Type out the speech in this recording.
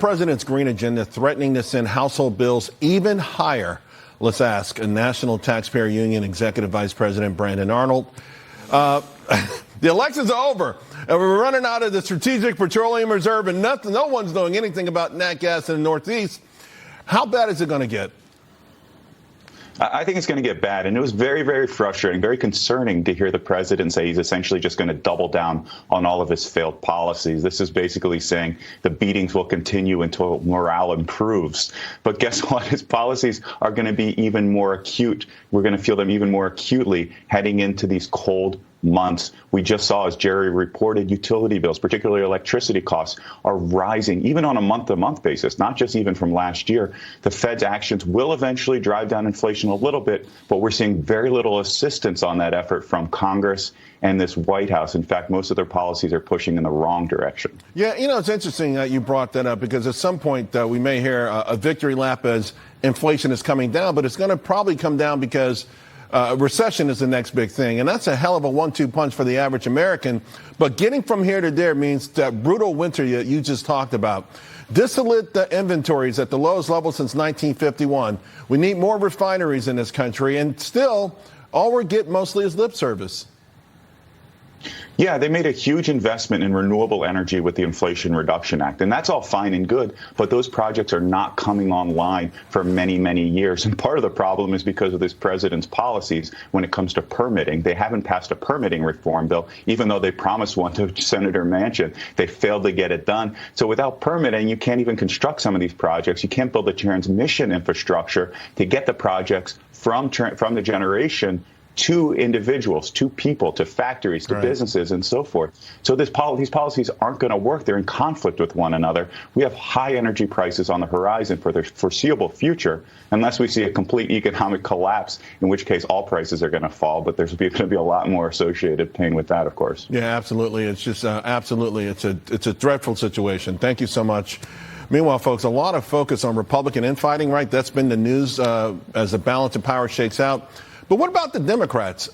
President's green agenda threatening to send household bills even higher. Let's ask a National Taxpayer Union Executive Vice President Brandon Arnold. The election's over, and we're running out of the Strategic Petroleum Reserve, and no one's doing anything about nat gas in the Northeast. How bad is it going to get? I think it's going to get bad, and it was very, very frustrating, very concerning to hear the president say he's essentially just going to double down on all of his failed policies. This is basically saying the beatings will continue until morale improves. But guess what? His policies are going to be even more acute. We're going to feel them even more acutely heading into these cold months. We just saw, as Jerry reported, utility bills, particularly electricity costs, are rising even on a month-to-month basis, not just even from last year. The Fed's actions will eventually drive down inflation a little bit, but we're seeing very little assistance on that effort from Congress and this White House. In fact, most of their policies are pushing in the wrong direction. Yeah, it's interesting that you brought that up, because at some point we may hear a victory lap as inflation is coming down, but it's going to probably come down because recession is the next big thing. And that's a hell of a 1-2 punch for the average American. But getting from here to there means that brutal winter you just talked about. Distillate inventories at the lowest level since 1951. We need more refineries in this country. And still, all we're getting mostly is lip service. Yeah, they made a huge investment in renewable energy with the Inflation Reduction Act, and that's all fine and good, but those projects are not coming online for many, many years. And part of the problem is because of this president's policies when it comes to permitting. They haven't passed a permitting reform bill, even though they promised one to Senator Manchin. They failed to get it done. So without permitting, you can't even construct some of these projects. You can't build the transmission infrastructure to get the projects from the generation to individuals, to people, to factories, to businesses, and so forth. So these policies aren't going to work. They're in conflict with one another. We have high energy prices on the horizon for the foreseeable future, unless we see a complete economic collapse, in which case all prices are going to fall. But there's going to be a lot more associated pain with that, of course. Yeah, absolutely. It's just absolutely. It's a dreadful situation. Thank you so much. Meanwhile, folks, a lot of focus on Republican infighting, right? That's been the news as the balance of power shakes out. But what about the Democrats?